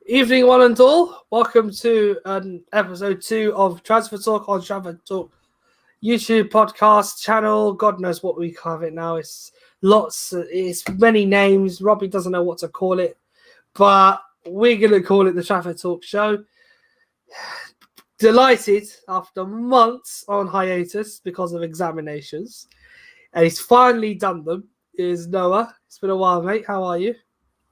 Evening, one and all. Welcome to episode 2 of Transfer Talk on Transfer Talk YouTube podcast channel. God knows what we have it now. It's many names. Robbie doesn't know what to call it, but we're going to call it the Transfer Talk Show. Delighted after months on hiatus because of examinations, and he's finally done them. Is Noah? It's been a while, mate. How are you?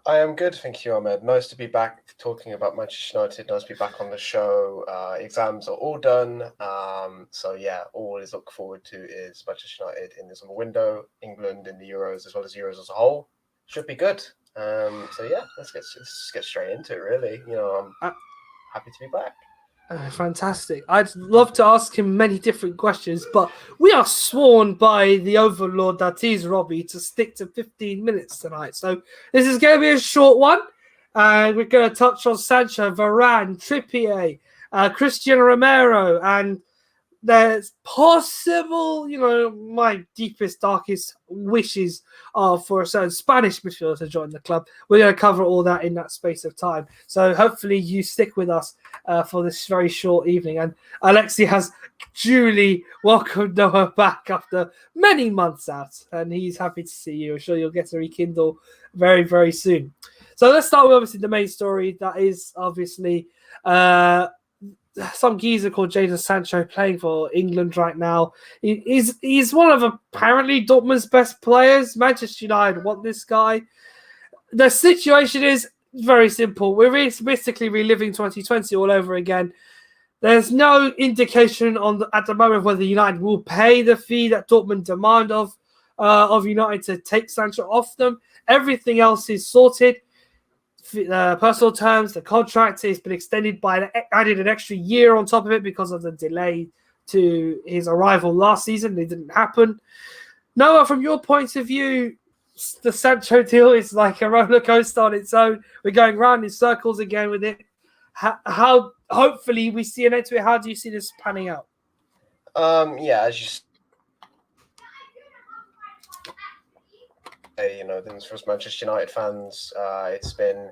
I am good, thank you, Ahmed. Nice to be back talking about Manchester United. Nice to be back on the show. Exams are all done. All is look forward to is Manchester United in the summer window, England in the Euros, as well as Euros as a whole. Should be good. Let's get straight into it, really. I'm happy to be back. Fantastic. I'd love to ask him many different questions, but we are sworn by the overlord that is Robbie to stick to 15 minutes tonight. So this is going to be a short one. And we're going to touch on Sancho, Varane, Trippier, Cristiano Romero, and there's possible, my deepest, darkest wishes are for a certain Spanish midfielder to join the club. We're going to cover all that in that space of time. So hopefully you stick with us for this very short evening. And Alexi has duly welcomed Noah back after many months out, and he's happy to see you. I'm sure you'll get to rekindle very, very soon. So let's start with obviously the main story. That is obviously some geezer called Jadon Sancho playing for England right now. He's one of apparently Dortmund's best players. Manchester United want this guy. The situation is very simple. We're basically reliving 2020 all over again. There's no indication at the moment whether United will pay the fee that Dortmund demand of United to take Sancho off them. Everything else is sorted. Personal terms, the contract has been extended added an extra year on top of it because of the delay to his arrival last season. It didn't happen. Noah, from your point of view, the Sancho deal is like a roller coaster on its own. We're going round in circles again with it. How hopefully we see an end to it. How do you see this panning out? As you for us Manchester United fans, it's been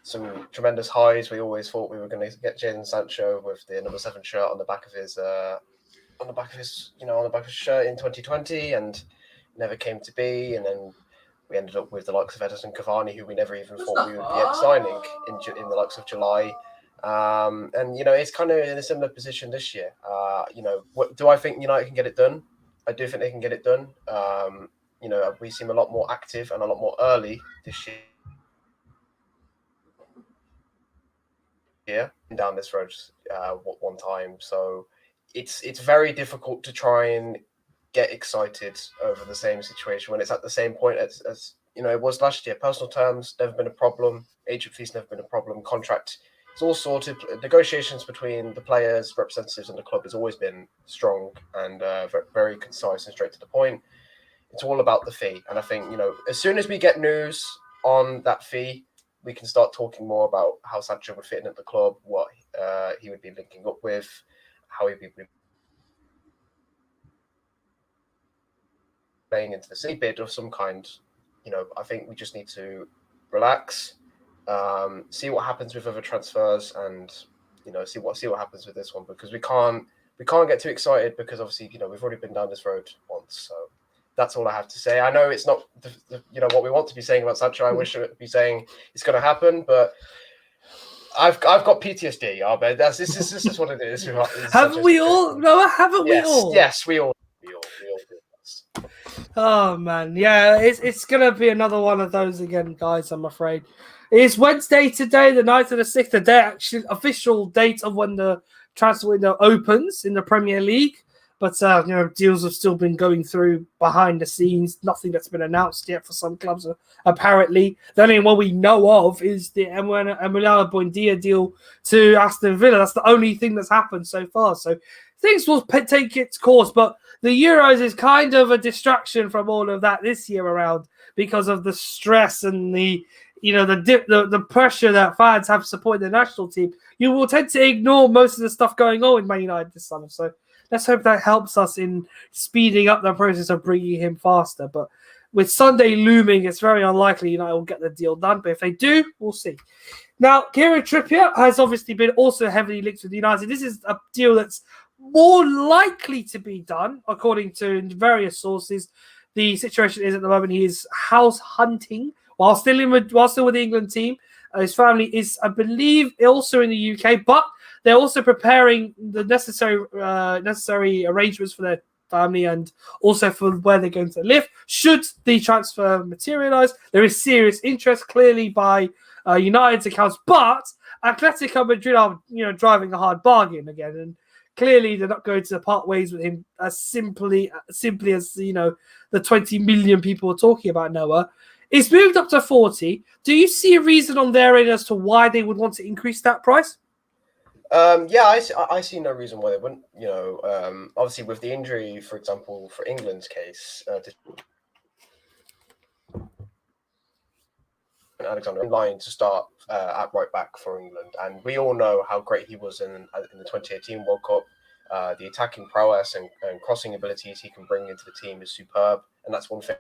some tremendous highs. We always thought we were going to get Jadon Sancho with the number 7 shirt on the back of his shirt in 2020, and never came to be. And then we ended up with the likes of Edinson Cavani, who we never even thought we would be signing in the likes of July. It's kind of in a similar position this year. Do I think United can get it done? I do think they can get it done. We seem a lot more active and a lot more early this year. Down this road one time, so it's very difficult to try and get excited over the same situation when it's at the same point as it was last year. Personal terms never been a problem. Agent fees never been a problem. Contract, it's all sorted. Negotiations between the players, representatives, and the club has always been strong and very concise and straight to the point. It's all about the fee, and I think as soon as we get news on that fee, we can start talking more about how Sancho would fit in at the club, what he would be linking up with, how he'd be playing into the city bid of some kind. I think we just need to relax, see what happens with other transfers, and see what happens with this one, because we can't get too excited, because obviously we've already been down this road once. So that's all I have to say. I know it's not what we want to be saying about Sancho. I wish I would be saying it's going to happen, but I've got PTSD. Ahmed, this is what it is. Haven't we all? No, haven't we all? Yes, we all do this. Oh man, yeah, it's gonna be another one of those again, guys. I'm afraid it's Wednesday today, the 9th of the 6th, the day actually official date of when the transfer window opens in the Premier League. But, deals have still been going through behind the scenes. Nothing that's been announced yet for some clubs, apparently. The only one we know of is the Emiliano Buendia deal to Aston Villa. That's the only thing that's happened so far. So things will take its course. But the Euros is kind of a distraction from all of that this year around because of the stress and the pressure that fans have supporting the national team. You will tend to ignore most of the stuff going on with Man United this summer. So let's hope that helps us in speeding up the process of bringing him faster. But with Sunday looming, it's very unlikely United will get the deal done. But if they do, we'll see. Now, Kieran Trippier has obviously been also heavily linked with United. This is a deal that's more likely to be done, according to various sources. The situation is at the moment he is house hunting while still with the England team. His family is, I believe, also in the UK, but they're also preparing the necessary arrangements for their family and also for where they're going to live. Should the transfer materialise, there is serious interest clearly by United's accounts, but Atletico Madrid are driving a hard bargain again, and clearly they're not going to part ways with him as simply as the 20 million people are talking about. Noah, it's moved up to 40. Do you see a reason on their end as to why they would want to increase that price? I see no reason why they wouldn't. Obviously with the injury, for example, for England's case, Alexander in line to start at right back for England, and we all know how great he was in the 2018 World Cup. The attacking prowess and crossing abilities he can bring into the team is superb, and that's one thing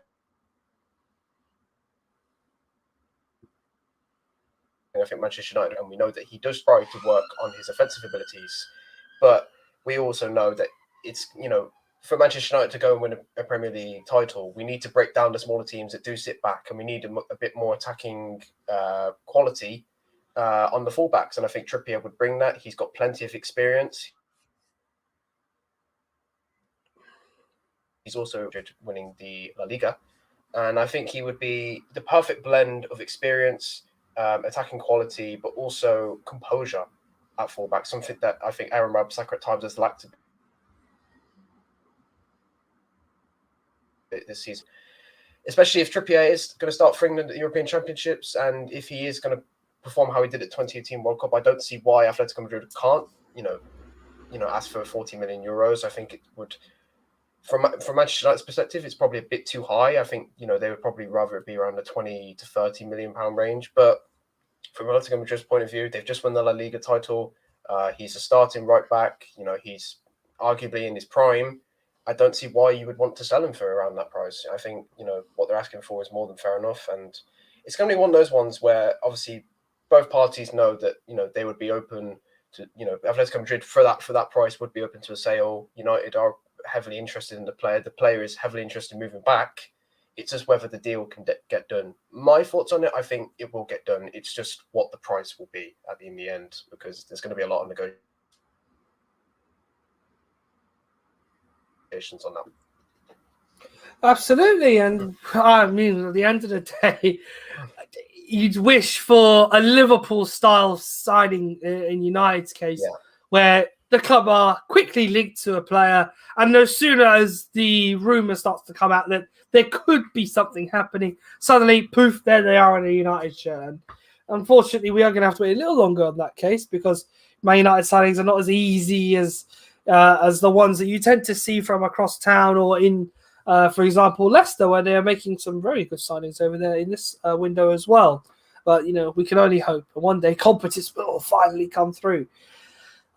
I think Manchester United, and we know that he does try to work on his offensive abilities, but we also know that it's, for Manchester United to go and win a Premier League title, we need to break down the smaller teams that do sit back, and we need a bit more attacking quality on the fullbacks, and I think Trippier would bring that. He's got plenty of experience. He's also winning the La Liga, and I think he would be the perfect blend of experience, attacking quality, but also composure at fullback, something that I think Aaron Wan-Bissaka at times has lacked this season, especially if Trippier is going to start for England at the European Championships, and if he is going to perform how he did at 2018 World Cup, I don't see why Atletico Madrid can't, ask for 40 million euros. I think it would, from Manchester United's perspective, it's probably a bit too high. I think, they would probably rather it be around the 20 to 30 million pound range. But from Atletico Madrid's point of view, they've just won the La Liga title. He's a starting right back. He's arguably in his prime. I don't see why you would want to sell him for around that price. I think, what they're asking for is more than fair enough. And it's going to be one of those ones where obviously both parties know that, they would be open to, Atletico Madrid for that price would be open to a sale. United are heavily interested in the player. The player is heavily interested in moving back. It's just whether the deal can get done. My thoughts on it, I think it will get done. It's just what the price will be in the end, because there's going to be a lot of negotiations on that. Absolutely, and I mean, at the end of the day, you'd wish for a Liverpool-style signing in United's case, where the club are quickly linked to a player, and no sooner as the rumour starts to come out that there could be something happening, suddenly, poof, there they are in a United shirt. And unfortunately, we are going to have to wait a little longer on that case, because Man United signings are not as easy as the ones that you tend to see from across town or in, for example, Leicester, where they are making some very good signings over there in this window as well. But, we can only hope one day competence will finally come through.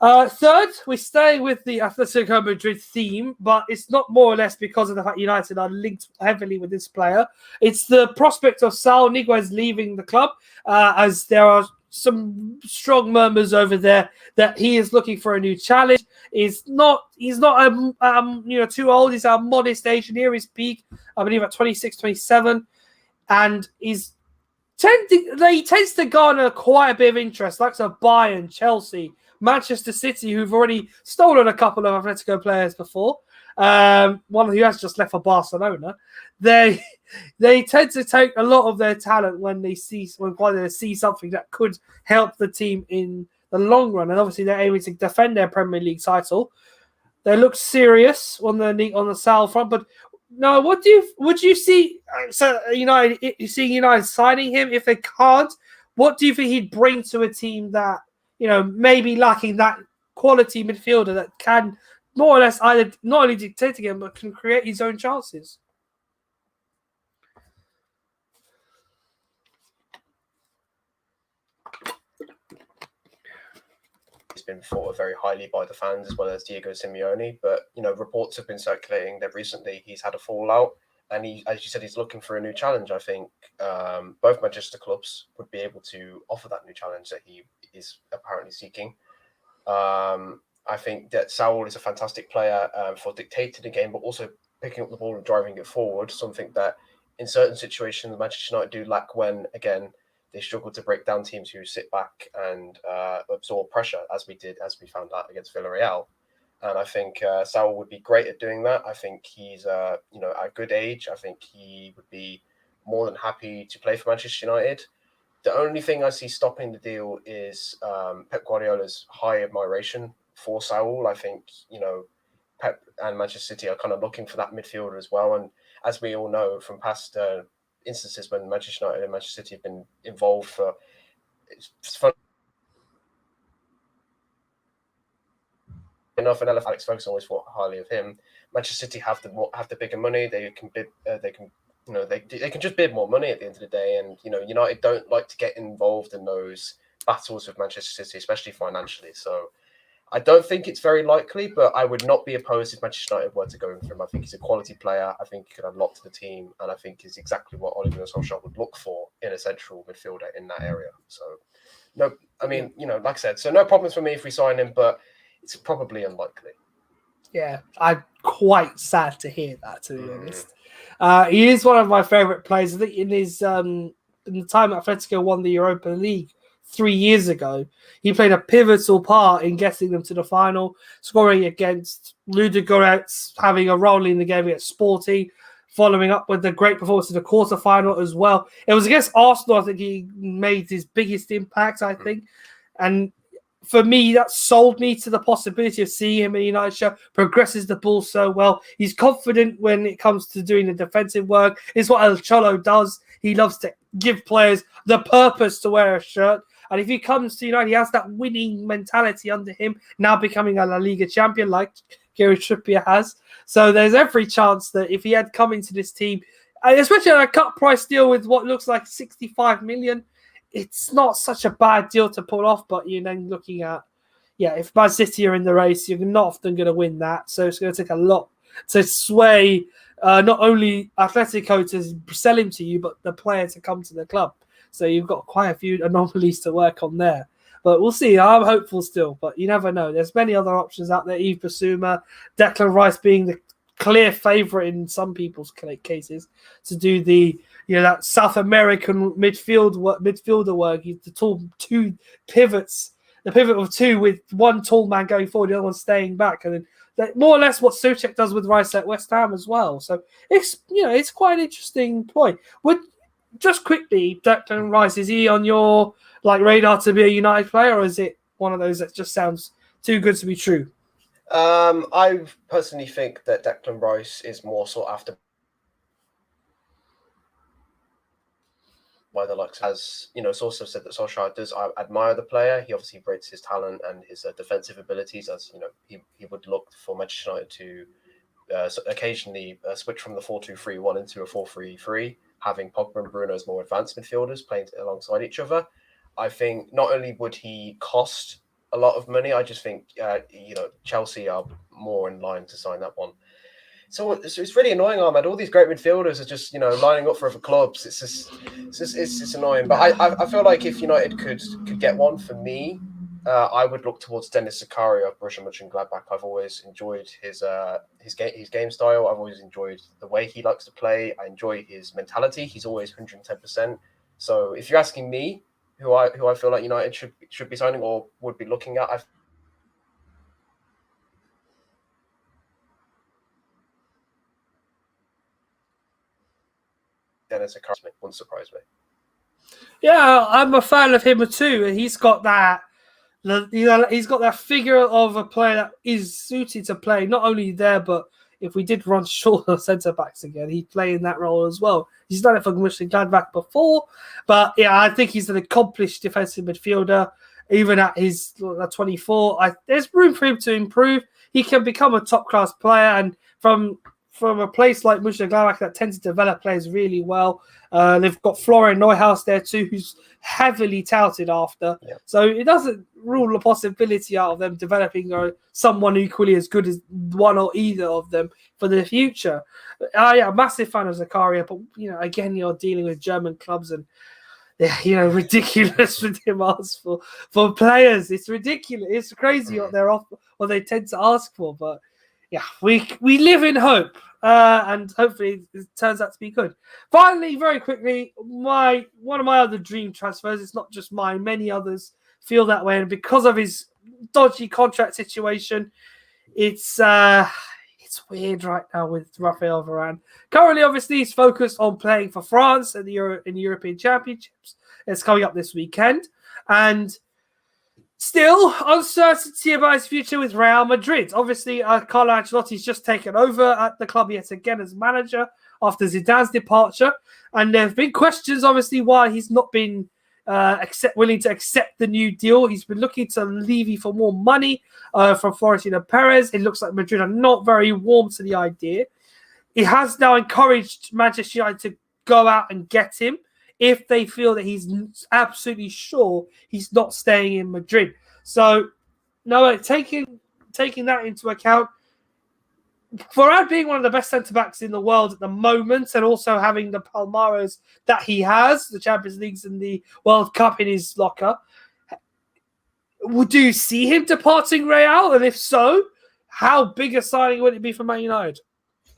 Third, we stay with the Atletico Madrid theme, but it's not more or less because of the fact United are linked heavily with this player. It's the prospect of Saul Niguez leaving the club, as there are some strong murmurs over there that he is looking for a new challenge. He's not too old. He's at a modest age near his peak, I believe at 26, 27, and he tends to garner quite a bit of interest, like Bayern, Chelsea, Manchester City, who've already stolen a couple of Atletico players before. One who has just left for Barcelona. They tend to take a lot of their talent when they see something that could help the team in the long run. And obviously they're aiming to defend their Premier League title. They look serious on the sale front. But no, would you see seeing United signing him? If they can't, what do you think he'd bring to a team that, maybe lacking that quality midfielder that can more or less either not only dictate again, but can create his own chances? He's been thought of very highly by the fans as well as Diego Simeone, but reports have been circulating that recently he's had a fallout and he, as you said, he's looking for a new challenge. I think both Manchester clubs would be able to offer that new challenge that he is apparently seeking. I think that Saul is a fantastic player for dictating the game, but also picking up the ball and driving it forward, something that in certain situations Manchester United do lack when, again, they struggle to break down teams who sit back and absorb pressure, as we found out against Villarreal. And I think Saul would be great at doing that. I think he's at a good age. I think he would be more than happy to play for Manchester United. The only thing I see stopping the deal is Pep Guardiola's high admiration for Saul. I think, Pep and Manchester City are kind of looking for that midfielder as well. And as we all know from past instances when Manchester United and Manchester City have been involved for, it's fun enough, and Alex Ferguson always thought highly of him. Manchester City have the bigger money. They can bid. They can just bid more money at the end of the day. And United don't like to get involved in those battles with Manchester City, especially financially. So I don't think it's very likely, but I would not be opposed if Manchester United were to go for him. I think he's a quality player. I think he could add a lot to the team, and I think he's exactly what Ole Gunnar Solskjaer would look for in a central midfielder in that area. So no, I mean, like I said, so no problems for me if we sign him, but it's probably unlikely. Yeah, I'm quite sad to hear that, to be honest. He is one of my favourite players. I think in the time Atletico won the Europa League 3 years ago, he played a pivotal part in getting them to the final, scoring against Ludogorets, having a role in the game against Sporting, following up with the great performance in the quarterfinal as well. It was against Arsenal, I think he made his biggest impact, I think. And for me, that sold me to the possibility of seeing him in a United shirt. Progresses the ball so well. He's confident when it comes to doing the defensive work. It's what El Cholo does. He loves to give players the purpose to wear a shirt. And if he comes to United, he has that winning mentality under him, now becoming a La Liga champion like Kieran Trippier has. So there's every chance that if he had come into this team, especially on a cut price deal with what looks like 65 million, it's not such a bad deal to pull off. But you're then looking at, if Man City are in the race, you're not often going to win that. So it's going to take a lot to sway not only Atletico to sell him to you, but the player to come to the club. So you've got quite a few anomalies to work on there. But we'll see. I'm hopeful still, but you never know. There's many other options out there. Yves Bissouma, Declan Rice being the clear favourite in some people's cases to do the that South American midfielder work. He's the tall two pivots, the pivot of two with one tall man going forward, the other one staying back, and then more or less what Souček does with Rice at West Ham as well. So it's quite an interesting point. Just quickly, Declan Rice, is he on your radar to be a United player, or is it one of those that just sounds too good to be true? I personally think that Declan Rice is more sought after by the likes. As it's also said that Solskjaer does admire the player. He obviously rates his talent and his defensive abilities. As he would look for Manchester United to occasionally switch from the 4-2-3-1 into a 4-3-3, having Pogba and Bruno as more advanced midfielders playing alongside each other. I think not only would he cost a lot of money, I just think Chelsea are more in line to sign that one. So it's really annoying, Ahmed. All these great midfielders are just lining up for other clubs. It's annoying. But I feel like if United could get one, for me, I would look towards Dennis Zakaria of Borussia Mönchengladbach. I've always enjoyed his game style. I've always enjoyed the way he likes to play. I enjoy his mentality. He's always 110%. So if you're asking me who I feel like United should be signing or would be looking at, Dennis Zakaria wouldn't surprise me. Yeah, I'm a fan of him too, and he's got that. He's got that figure of a player that is suited to play not only there, but if we did run short of centre backs again, he'd play in that role as well. He's done it for Mönchengladbach before, but I think he's an accomplished defensive midfielder. Even at his 24, there's room for him to improve. He can become a top class player, and from a place like Mönchengladbach that tends to develop players really well. They've got Florian Neuhaus there too, who's heavily touted after. Yeah. So it doesn't rule the possibility out of them developing someone equally as good as one or either of them for the future. I'm a massive fan of Zakaria, but again, you're dealing with German clubs and ridiculous demands for players. It's ridiculous. It's crazy what they tend to ask for. But yeah, we live in hope, and hopefully it turns out to be good. Finally, very quickly, one of my other dream transfers. It's not just mine. Many others feel that way, and because of his dodgy contract situation, it's weird right now with Raphael Varane. Currently, obviously, he's focused on playing for France in the European Championships. It's coming up this weekend. And still, uncertainty about his future with Real Madrid. Obviously, Carlo Ancelotti's just taken over at the club yet again as manager after Zidane's departure. And there have been questions, obviously, why he's not been willing to accept the new deal. He's been looking to Levy for more money from Florentino Perez. It looks like Madrid are not very warm to the idea. He has now encouraged Manchester United to go out and get him if they feel that he's absolutely sure he's not staying in Madrid. So, no, taking that into account, Varane being one of the best centre-backs in the world at the moment and also having the Palmares that he has, the Champions Leagues and the World Cup in his locker, would you see him departing Real? And if so, how big a signing would it be for Man United?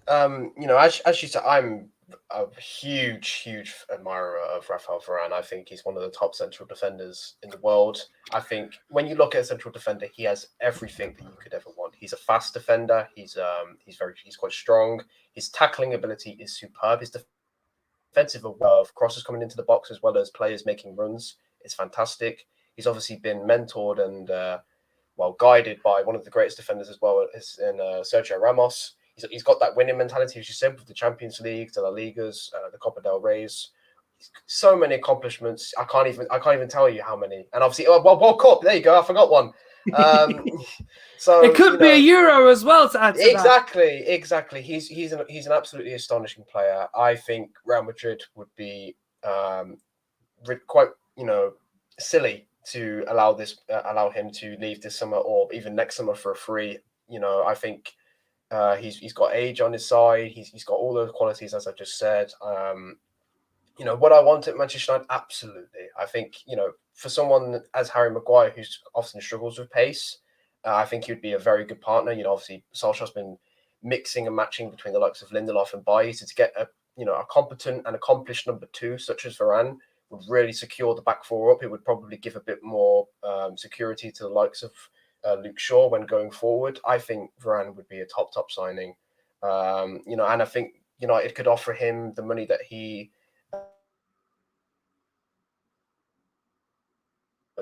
As you said, I'm a huge admirer of Raphael Varane. I think he's one of the top central defenders in the world. I think when you look at a central defender, he has everything that you could ever want. He's a fast defender. He's quite strong. His tackling ability is superb. His defensive of crosses coming into the box as well as players making runs is fantastic. He's obviously been mentored and guided by one of the greatest defenders as well as in Sergio Ramos. He's got that winning mentality, as you said, with the Champions League, the La Ligas, the Copa del Rey's. So many accomplishments. I can't even tell you how many. And obviously, World Cup. There you go. I forgot one. So it could be a Euro as well to add to that. Exactly. He's an absolutely astonishing player. I think Real Madrid would be quite silly to allow him to leave this summer or even next summer for free. I think. He's got age on his side. He's got all those qualities, as I just said. What I want at Manchester United, absolutely. I think, for someone as Harry Maguire, who often struggles with pace, I think he would be a very good partner. Obviously, Solskjaer's been mixing and matching between the likes of Lindelof and Bailly. So to get a competent and accomplished number two, such as Varane, would really secure the back four up. It would probably give a bit more security to the likes of Luke Shaw when going forward. I think Varane would be a top signing, and I think United could offer him the money that he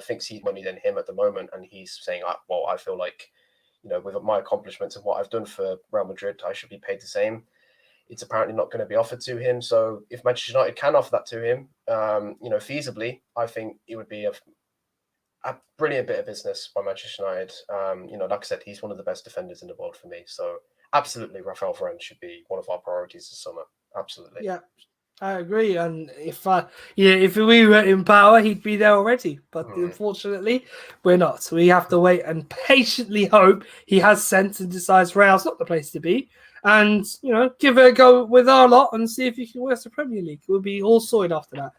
thinks he's money than him at the moment, and he's saying, I feel like with my accomplishments and what I've done for Real Madrid, I should be paid the same. It's apparently not going to be offered to him. So if Manchester United can offer that to him, feasibly, I think it would be a brilliant bit of business by Manchester United. Like I said, he's one of the best defenders in the world for me. So absolutely, Raphael Varane should be one of our priorities this summer. Absolutely. Yeah, I agree. And if we were in power, he'd be there already. But unfortunately, we're not. We have to wait and patiently hope he has sense and decides Real's not the place to be. And, give it a go with our lot and see if you can win the Premier League. We'll be all sorted after that.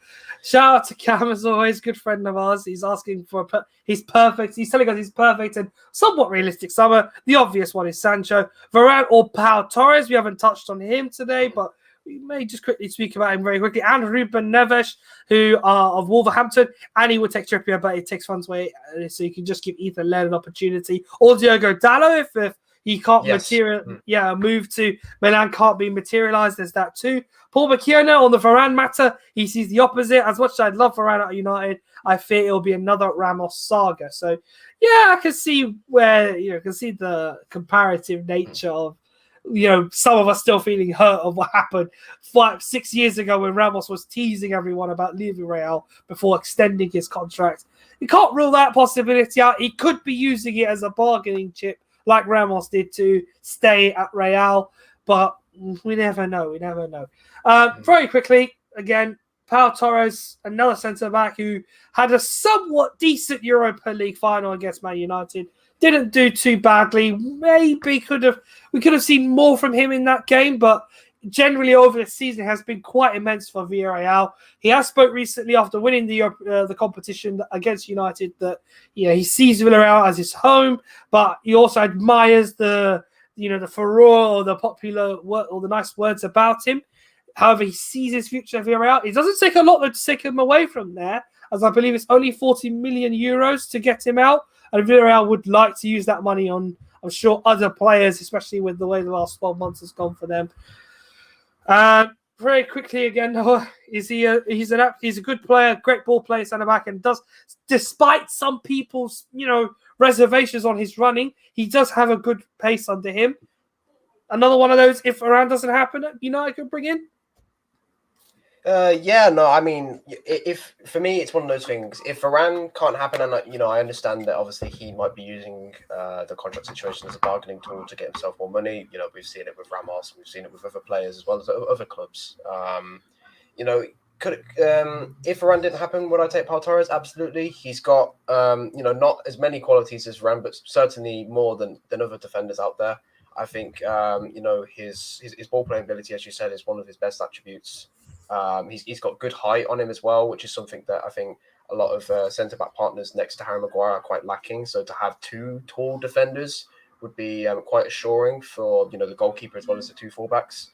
Shout out to Cam, as always, good friend of ours. He's asking for he's perfect. He's telling us he's perfect and somewhat realistic summer. The obvious one is Sancho. Varane or Pau Torres. We haven't touched on him today, but we may just quickly speak about him very quickly. And Ruben Neves, who are of Wolverhampton. And he would take Trippier, but it takes funds away. So you can just give Ethan Laird an opportunity. Or Diogo Dalot if he can't move to Milan, can't be materialised. There's that too. Paul McKenna on the Varane matter, he sees the opposite. As much as I'd love Varane at United, I fear it'll be another Ramos saga. So, I can see where, I can see the comparative nature of, some of us still feeling hurt of what happened 5-6 years ago when Ramos was teasing everyone about leaving Real before extending his contract. You can't rule that possibility out. He could be using it as a bargaining chip like Ramos did to stay at Real, but we never know. Very quickly, again, Pau Torres, another centre-back who had a somewhat decent Europa League final against Man United. Didn't do too badly. Maybe we could have seen more from him in that game, but generally over the season has been quite immense for Villarreal. He has spoke recently after winning the competition against United that he sees Villarreal as his home, but he also admires the furore or the popular word or the nice words about him. However, he sees his future at Villarreal. It doesn't take a lot to take him away from there, as I believe it's only 40 million euros to get him out. And Villarreal would like to use that money on, I'm sure, other players, especially with the way the last 12 months has gone for them. Very quickly again, Noah, he's a good player, great ball player, centre back, and does, despite some people's reservations on his running, he does have a good pace under him. Another one of those, if Varane doesn't happen, I could bring in. I mean, if for me, it's one of those things. If Varane can't happen, and I understand that obviously he might be using the contract situation as a bargaining tool to get himself more money. We've seen it with Ramos, we've seen it with other players as well as other clubs. If Varane didn't happen, would I take Pau Torres? Absolutely. He's got not as many qualities as Varane, but certainly more than other defenders out there. I think his ball playing ability, as you said, is one of his best attributes. He's got good height on him as well, which is something that I think a lot of centre-back partners next to Harry Maguire are quite lacking. So to have two tall defenders would be quite assuring for the goalkeeper as well as the two fullbacks.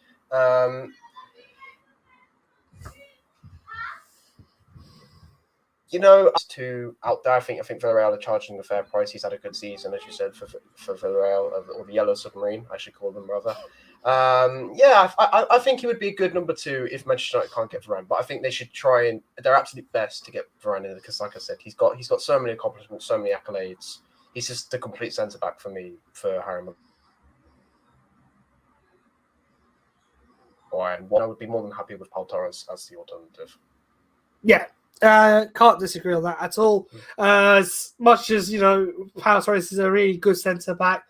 To out there, I think Villarreal are charging a fair price. He's had a good season, as you said, for Villarreal, or the Yellow Submarine, I should call them rather. I think he would be a good number 2 if Manchester United can't get Varane. But I think they should try their absolute best to get Varane in, because, like I said, he's got so many accomplishments, so many accolades. He's just the complete centre back for me for Harry Maguire. And I would be more than happy with Pau Torres as the alternative. Yeah. Can't disagree on that at all. As much as Pau Torres is a really good centre back,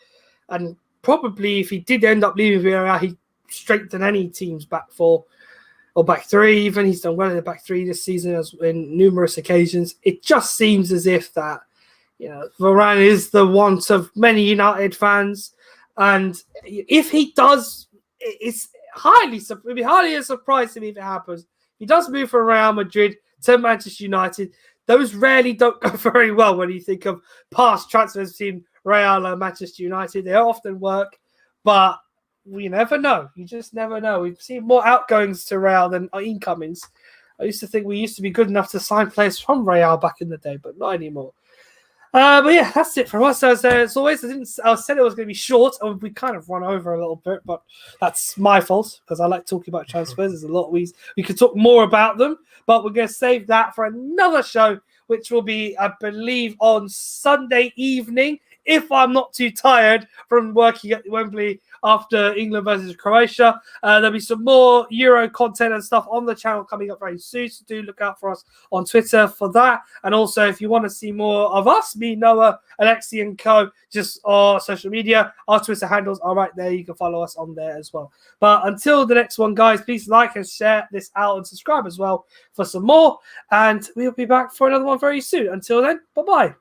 and probably if he did end up leaving Villarreal, he'd strengthen any team's back 4 or back 3. Even he's done well in the back 3 this season, as in numerous occasions. It just seems as if that Varane is the want of many United fans, and if he does, it'd be highly a surprise to me if it happens. He does move from Real Madrid to Manchester United. Those rarely don't go very well when you think of past transfers between Real and Manchester United. They often work, but we never know. You just never know. We've seen more outgoings to Real than incomings. I used to think we used to be good enough to sign players from Real back in the day, but not anymore. But yeah, that's it from us. As always, I said it was going to be short, and we kind of run over a little bit, but that's my fault because I like talking about transfers. There's a lot we could talk more about them, but we're going to save that for another show, which will be, I believe, on Sunday evening, if I'm not too tired from working at Wembley after England versus Croatia. There'll be some more Euro content and stuff on the channel coming up very soon, so do look out for us on Twitter for that. And also, if you want to see more of us, me, Noah, Alexi and co, just our social media, our Twitter handles are right there. You can follow us on there as well. But until the next one, guys, please like and share this out and subscribe as well for some more. And we'll be back for another one very soon. Until then, bye-bye.